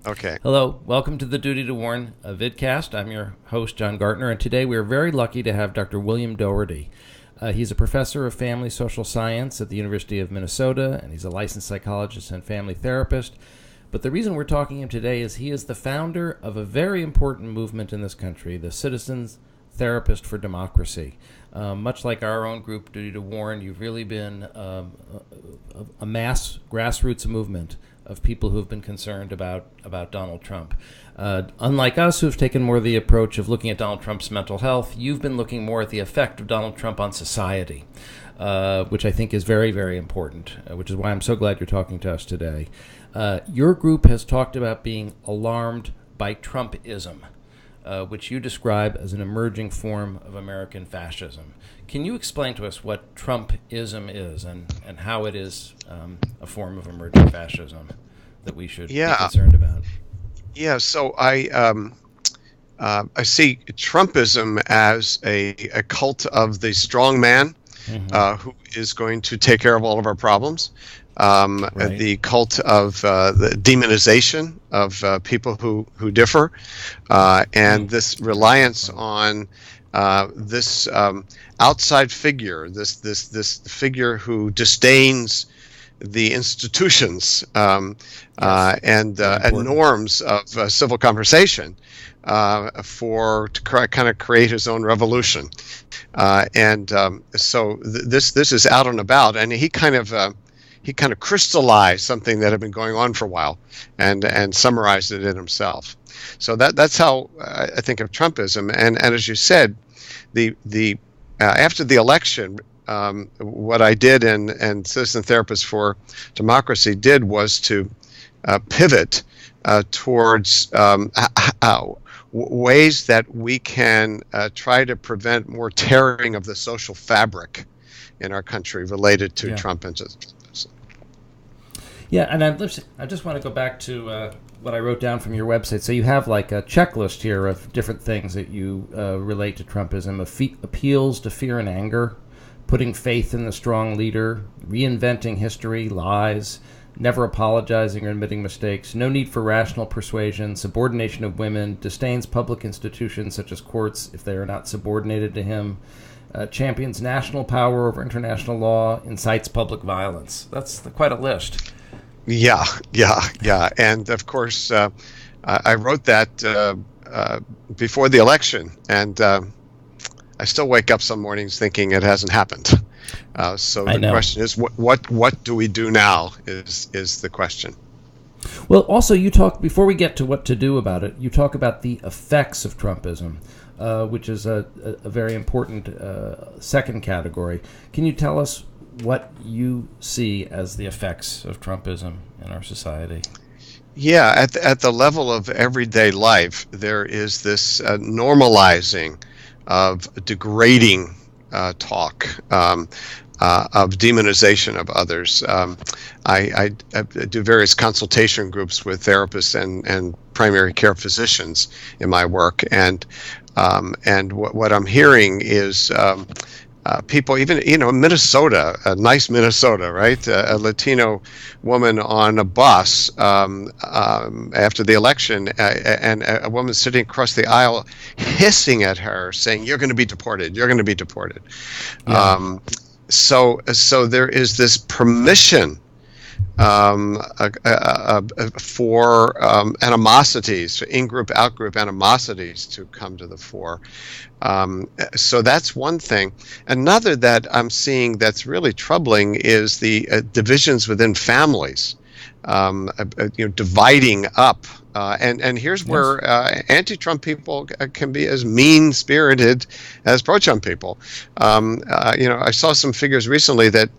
Okay. Hello, welcome to the Duty to Warn vidcast. I'm your host, John Gartner, and today we are very lucky to have Dr. William Doherty. He's a professor of family social science at the University of Minnesota, and he's a licensed psychologist and family therapist. But the reason we're talking to him today is he is the founder of a very important movement in this country, the Citizens Therapist for Democracy. Much like our own group, Duty to Warn, you've really been a mass grassroots movement of people who have been concerned about Donald Trump. Unlike us, who have taken more the approach of looking at Donald Trump's mental health, you've been looking more at the effect of Donald Trump on society, which I think is very, very important, which is why I'm so glad you're talking to us today. Your group has talked about being alarmed by Trumpism, which you describe as an emerging form of American fascism. Can you explain to us what Trumpism is and how it is a form of emerging fascism that we should be concerned about? Yeah, so I see Trumpism as a cult of the strong man who is going to take care of all of our problems. Right. The cult of the demonization of people who differ, and this reliance on this outside figure, this figure who disdains the institutions and norms of civil conversation to kind of create his own revolution, so this is out and about, and he kind of crystallized something that had been going on for a while, and summarized it in himself. So that's how I think of Trumpism. And as you said, the after the election, what I did and Citizen Therapists for Democracy did was to pivot towards ways that we can try to prevent more tearing of the social fabric in our country related to Trump and Trumpism. Yeah, and I just want to go back to what I wrote down from your website. So you have like a checklist here of different things that you relate to Trumpism: appeals to fear and anger, putting faith in the strong leader, reinventing history, lies, never apologizing or admitting mistakes, no need for rational persuasion, subordination of women, disdains public institutions such as courts if they are not subordinated to him, champions national power over international law, incites public violence. That's quite a list. Yeah. And of course, I wrote that before the election, and I still wake up some mornings thinking it hasn't happened. So the question is, what do we do now? Is the question. Well, also you talk, before we get to what to do about it, you talk about the effects of Trumpism, which is a very important second category. Can you tell us what you see as the effects of Trumpism in our society? Yeah, at the level of everyday life, there is this normalizing of degrading talk, of demonization of others. I do various consultation groups with therapists and primary care physicians in my work, and what I'm hearing is people, even Minnesota, a nice Minnesota, right? A Latino woman on a bus after the election, and a woman sitting across the aisle hissing at her, saying, "You're going to be deported. You're going to be deported." Yeah. So there is this permission for animosities, for in-group, out-group animosities to come to the fore. So that's one thing. Another that I'm seeing that's really troubling is the divisions within families, dividing up. And here's where anti-Trump people can be as mean-spirited as pro-Trump people. I saw some figures recently that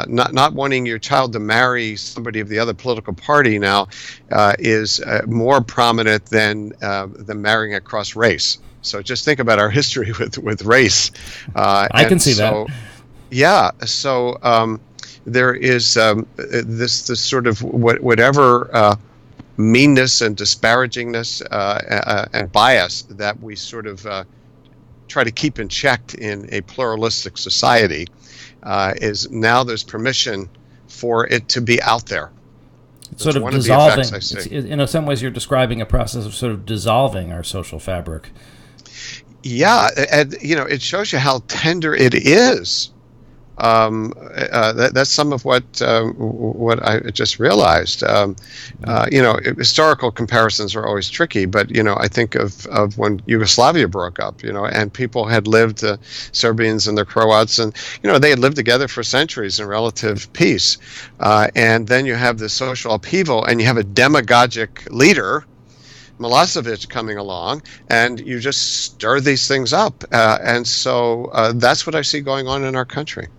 not wanting your child to marry somebody of the other political party now is more prominent than marrying across race. So just think about our history with race. I can see that. Yeah. So there is this sort of whatever meanness and disparagingness and bias that we sort of try to keep in check in a pluralistic society is now there's permission for it to be out there. It's sort of dissolving. In some ways, you're describing a process of sort of dissolving our social fabric. Yeah, and it shows you how tender it is. That's some of what I just realized. Historical comparisons are always tricky, but I think of when Yugoslavia broke up, and people had lived, Serbians and the Croats, and they had lived together for centuries in relative peace, and then you have this social upheaval, and you have a demagogic leader, Milosevic, coming along, and you just stir these things up, and so that's what I see going on in our country.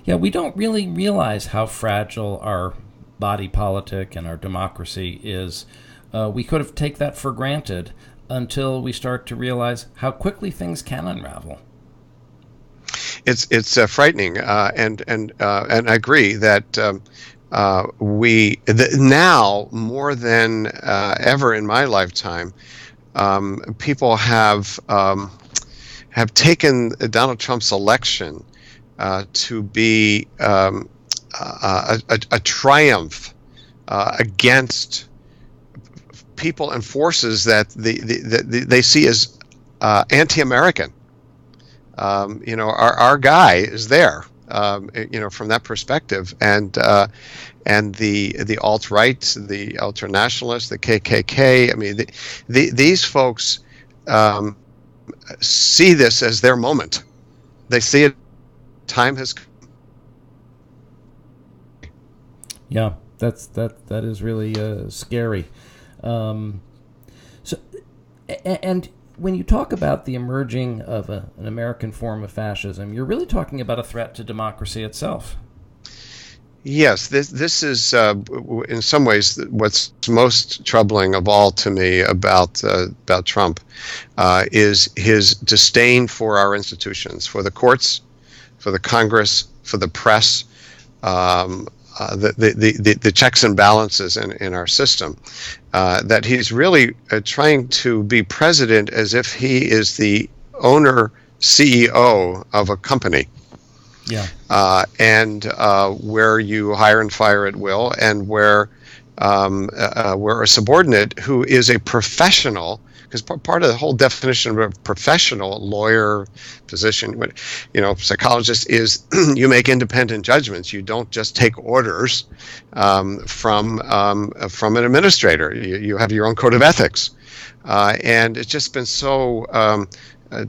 Yeah, we don't really realize how fragile our body politic and our democracy is. We could have taken that for granted until we start to realize how quickly things can unravel. It's frightening, and I agree that now more than ever in my lifetime, people have taken Donald Trump's election to be a triumph against people and forces that they see as anti-American. Our guy is there, from that perspective, and the alt-right, the ultra-nationalists, the KKK. I mean, these folks see this as their moment. They see it. Time has come. Yeah, that is really scary. And when you talk about the emerging of an American form of fascism, you're really talking about a threat to democracy itself. Yes, this is in some ways what's most troubling of all to me about Trump is his disdain for our institutions, for the courts, for the Congress, for the press, the checks and balances in our system, that he's really trying to be president as if he is the owner, CEO of a company. Yeah. And where you hire and fire at will, and where a subordinate who is a professional, because part of the whole definition of a professional, lawyer, physician, psychologist, is you make independent judgments. You don't just take orders from an administrator. You have your own code of ethics, and it's just been so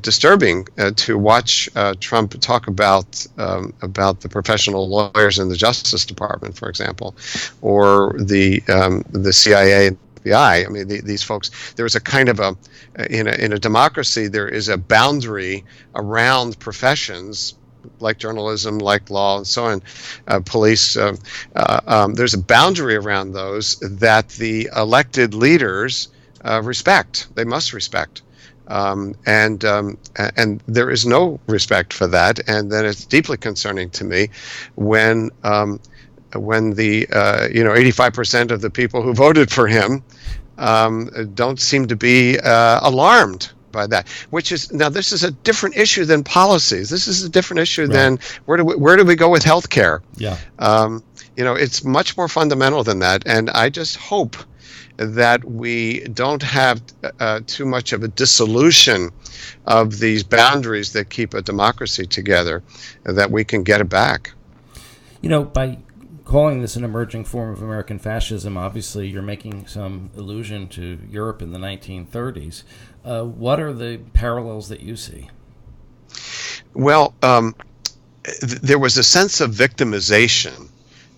disturbing to watch Trump talk about the professional lawyers in the Justice Department, for example, or the CIA. I mean, these folks. There is a kind of in a democracy, there is a boundary around professions like journalism, like law, and so on, police. There's a boundary around those that the elected leaders respect. They must respect. And there is no respect for that, and then it's deeply concerning to me when the 85% of the people who voted for him don't seem to be alarmed by that. This is a different issue than policies. This is a different issue than where do we go with healthcare? Yeah. It's much more fundamental than that, and I just hope that we don't have too much of a dissolution of these boundaries that keep a democracy together, that we can get it back. By calling this an emerging form of American fascism, obviously you're making some allusion to Europe in the 1930s. What are the parallels that you see? Well, there was a sense of victimization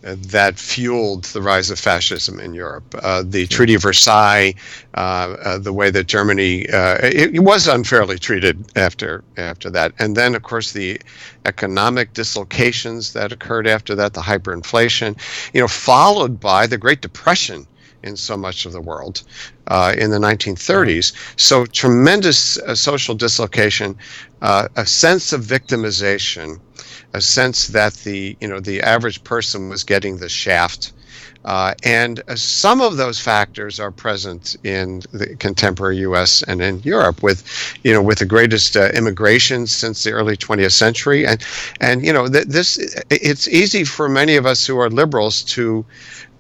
that fueled the rise of fascism in Europe. The Treaty of Versailles, the way that Germany it was unfairly treated after that, and then of course the economic dislocations that occurred after that, the hyperinflation, followed by the Great Depression in so much of the world in the 1930s. So tremendous social dislocation, a sense of victimization, a sense that the average person was getting the shaft, and some of those factors are present in the contemporary U.S. and in Europe, with the greatest immigration since the early 20th century, and this it's easy for many of us who are liberals to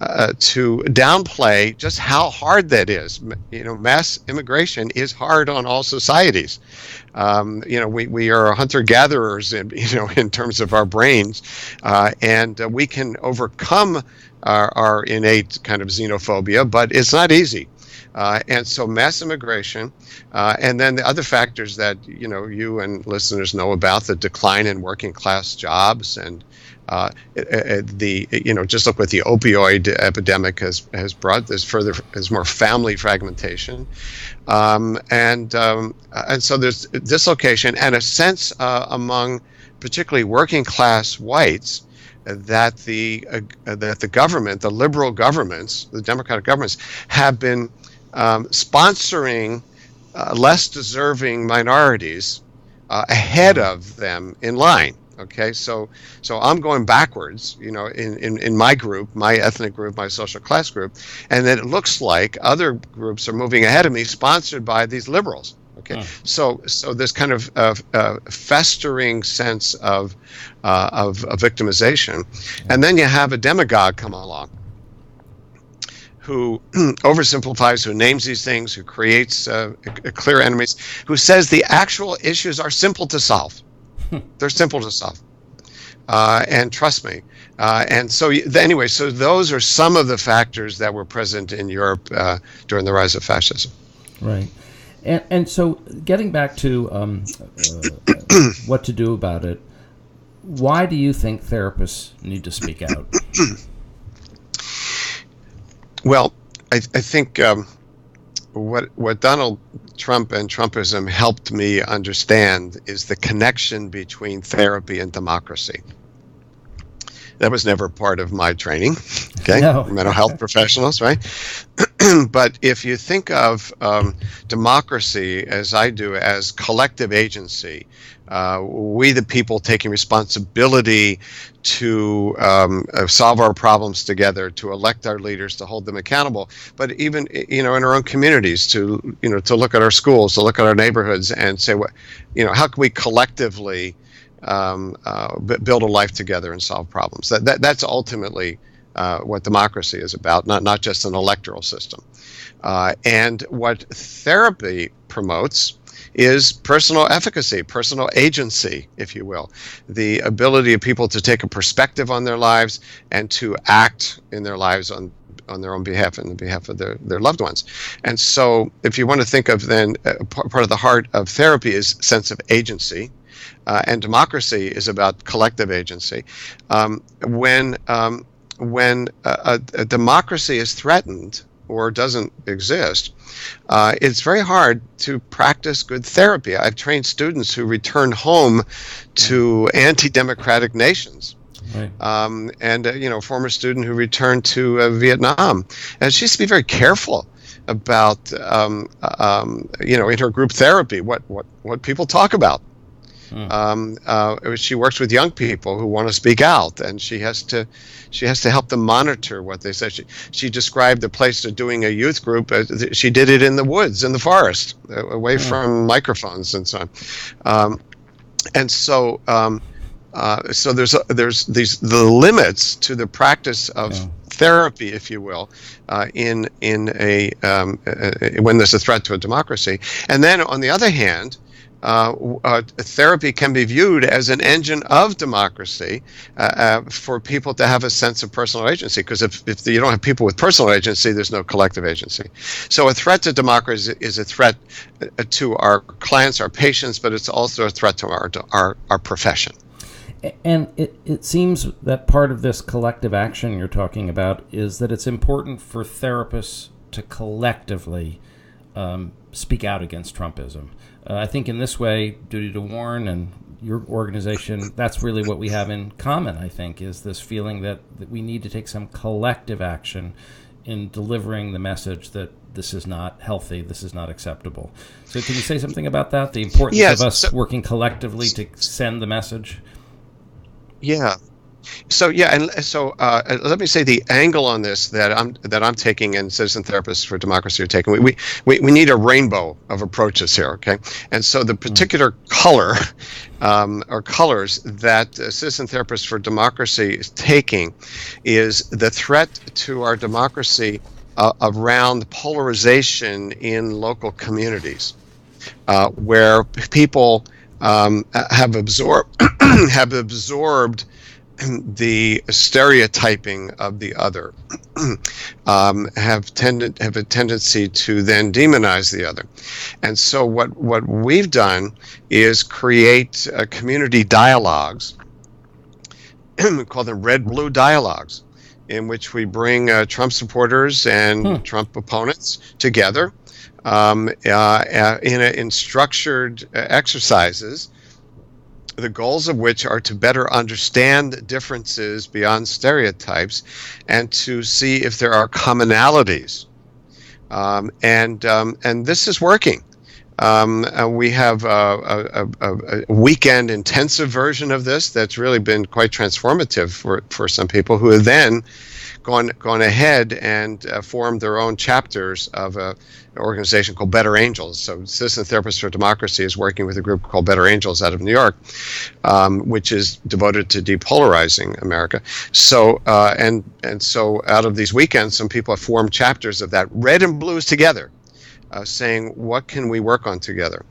to downplay just how hard that is. Mass immigration is hard on all societies. We are hunter-gatherers in terms of our brains, and we can overcome our innate kind of xenophobia, but it's not easy. And so mass immigration, and then the other factors that you and listeners know about, the decline in working class jobs, and just look what the opioid epidemic has brought. There's more family fragmentation, and so there's dislocation and a sense among particularly working class whites that the government, the liberal governments, the democratic governments, have been sponsoring less deserving minorities ahead of them in line. Okay, so I'm going backwards, in my group, my ethnic group, my social class group, and then it looks like other groups are moving ahead of me, sponsored by these liberals. Okay, so this kind of festering sense of victimization, and then you have a demagogue come along who oversimplifies, who names these things, who creates clear enemies, who says the actual issues are simple to solve. They're simple to solve. And trust me. And so anyway, so those are some of the factors that were present in Europe during the rise of fascism. Right. And so getting back to what to do about it, why do you think therapists need to speak out? Well, I think what Donald Trump and Trumpism helped me understand is the connection between therapy and democracy. That was never part of my training, okay? No. Mental health professionals, right? But if you think of democracy, as I do, as collective agency, we the people taking responsibility to solve our problems together, to elect our leaders, to hold them accountable, but even in our own communities, to look at our schools, to look at our neighborhoods, and say, how can we collectively build a life together and solve problems? That's ultimately what democracy is about, not just an electoral system. And what therapy promotes is personal efficacy, personal agency, if you will, the ability of people to take a perspective on their lives and to act in their lives on their own behalf and the behalf of their loved ones. And so if you want to think of then part of the heart of therapy is sense of agency, and democracy is about collective agency. When a democracy is threatened or doesn't exist, it's very hard to practice good therapy. I've trained students who return home to anti-democratic nations. Right. And a former student who returned to Vietnam, and she has to be very careful about in her group therapy what people talk about. She works with young people who want to speak out, and she has to help them monitor what they say. She described the place to doing a youth group. She did it in the woods, in the forest, away from microphones and so on. And so there's the limits to the practice of therapy, if you will, in when there's a threat to a democracy. And then on the other hand, therapy can be viewed as an engine of democracy for people to have a sense of personal agency, because if you don't have people with personal agency, there's no collective agency. So a threat to democracy is a threat to our clients, our patients, but it's also a threat to our profession. And it seems that part of this collective action you're talking about is that it's important for therapists to collectively speak out against Trumpism. I think in this way, Duty to Warn and your organization, that's really what we have in common, I think, is this feeling that we need to take some collective action in delivering the message that this is not healthy, this is not acceptable. So can you say something about that, the importance of us working collectively to send the message? Yeah. So yeah, and so let me say the angle on this that I'm taking, and Citizen Therapists for Democracy are taking. We need a rainbow of approaches here, okay? And so the particular color or colors that Citizen Therapists for Democracy is taking is the threat to our democracy around polarization in local communities, where people have absorbed the stereotyping of the other, have a tendency to then demonize the other. And so what we've done is create community dialogues, we call them red-blue dialogues, in which we bring Trump supporters and Trump opponents together in structured exercises, the goals of which are to better understand differences beyond stereotypes and to see if there are commonalities. And this is working. We have a weekend intensive version of this that's really been quite transformative for some people who have then gone ahead and formed their own chapters of an organization called Better Angels. So Citizen Therapists for Democracy is working with a group called Better Angels out of New York, which is devoted to depolarizing America. So and so out of these weekends, some people have formed chapters of that, red and blues together, saying what can we work on together.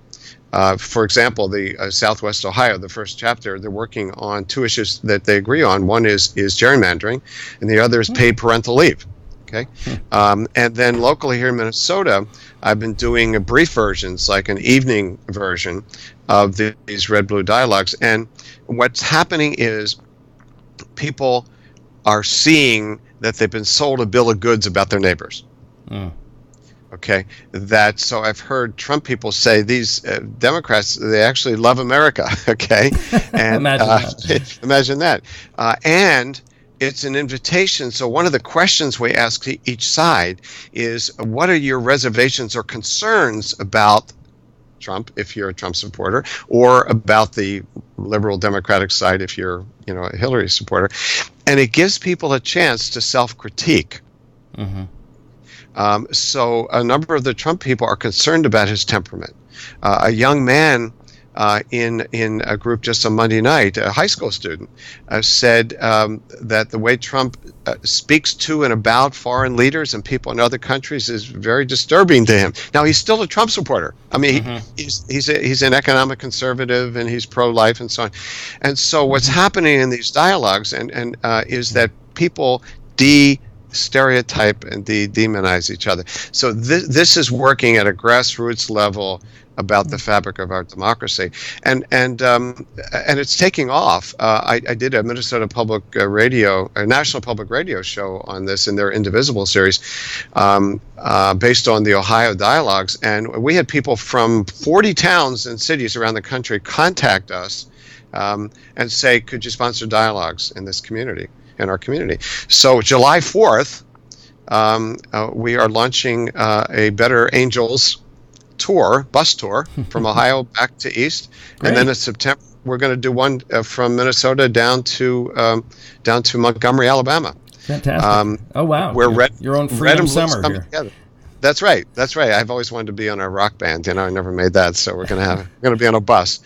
For example, the Southwest Ohio, the first chapter, they're working on two issues that they agree on. One is gerrymandering, and the other is paid parental leave. Okay, and then locally here in Minnesota, I've been doing brief versions, like an evening version of these red-blue dialogues. And what's happening is people are seeing that they've been sold a bill of goods about their neighbors. Okay, so I've heard Trump people say these Democrats, they actually love America. Okay, and imagine that. And it's an invitation. So one of the questions we ask each side is, what are your reservations or concerns about Trump, if you're a Trump supporter, or about the liberal Democratic side, if you're, a Hillary supporter? And it gives people a chance to self-critique. So a number of the Trump people are concerned about his temperament. A young man in a group just on Monday night, a high school student, said that the way Trump speaks to and about foreign leaders and people in other countries is very disturbing to him. Now, he's still a Trump supporter. I mean, he's an economic conservative and he's pro-life and so on. And so what's happening in these dialogues and is that people stereotype and demonize each other. So this is working at a grassroots level about the fabric of our democracy, and it's taking off. I did a Minnesota Public Radio, a national public radio show on this in their Indivisible series, based on the Ohio dialogues, and we had people from 40 towns and cities around the country contact us and say, could you sponsor dialogues in this community? In our community. So July 4th, we are launching a Better Angels bus tour from Ohio back to East. Great. And then in September, we're going to do one from Minnesota down to Montgomery, Alabama. Fantastic. Oh, wow. Where your own Freedom Summer here. Together. That's right. I've always wanted to be on a rock band. I never made that, so we're gonna be on a bus.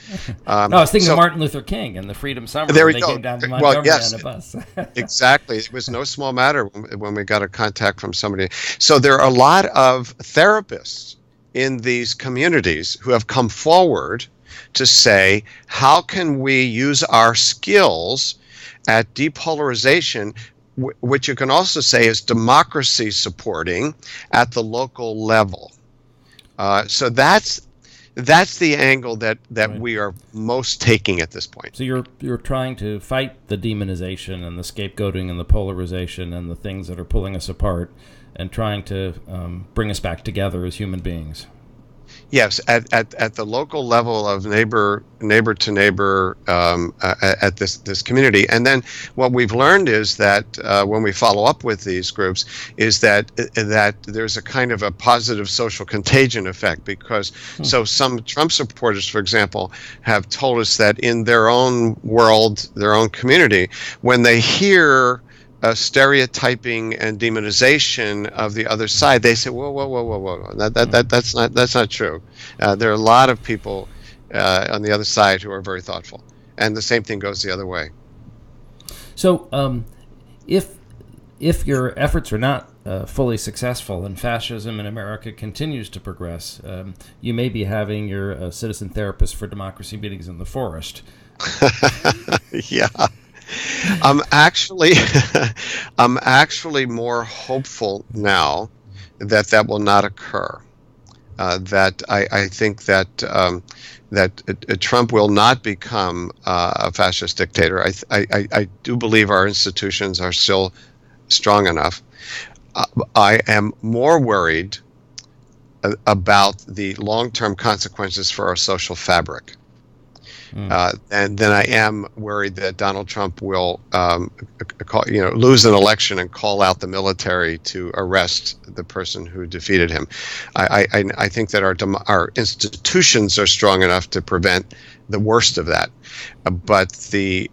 I was thinking of Martin Luther King and the Freedom Summer. There we they go. Came down to Montgomery on a bus. Exactly. It was no small matter when we got a contact from somebody. So there are a lot of therapists in these communities who have come forward to say, how can we use our skills at depolarization, which you can also say is democracy supporting at the local level. So that's the angle that right. We are most taking at this point. So you're trying to fight the demonization and the scapegoating and the polarization and the things that are pulling us apart, and trying to bring us back together as human beings. Yes, at the local level of neighbor to neighbor, at this community. And then what we've learned is that when we follow up with these groups, is that there's a kind of a positive social contagion effect, because so some Trump supporters, for example, have told us that in their own world, their own community, when they hear stereotyping and demonization of the other side, they say, "Whoa, whoa, whoa, whoa, whoa! That's not true." There are a lot of people on the other side who are very thoughtful, and the same thing goes the other way. So, if your efforts are not fully successful and fascism in America continues to progress, you may be having your citizen therapist for democracy meetings in the forest. Yeah. I'm actually more hopeful now that will not occur. That I think that Trump will not become a fascist dictator. I do believe our institutions are still strong enough. I am more worried about the long-term consequences for our social fabric. And then I am worried that Donald Trump will lose an election and call out the military to arrest the person who defeated him. I think that our institutions are strong enough to prevent the worst of that, but the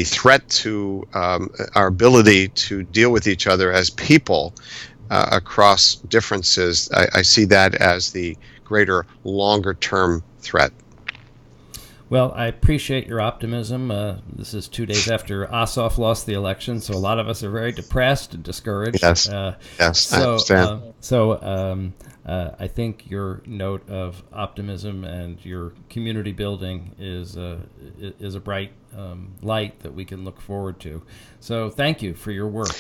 threat to our ability to deal with each other as people across differences, I see that as the greater, longer-term threat. Well, I appreciate your optimism. This is 2 days after Ossoff lost the election, so a lot of us are very depressed and discouraged. Yes, yes, I understand. I think your note of optimism and your community building is a bright light that we can look forward to. So, thank you for your work.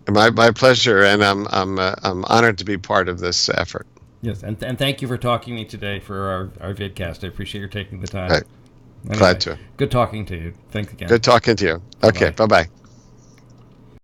My pleasure, and I'm honored to be part of this effort. Yes, and thank you for talking to me today for our vidcast. I appreciate your taking the time. Right. Anyway, Glad to. Good talking to you. Thanks again. Good talking to you. Okay, bye-bye.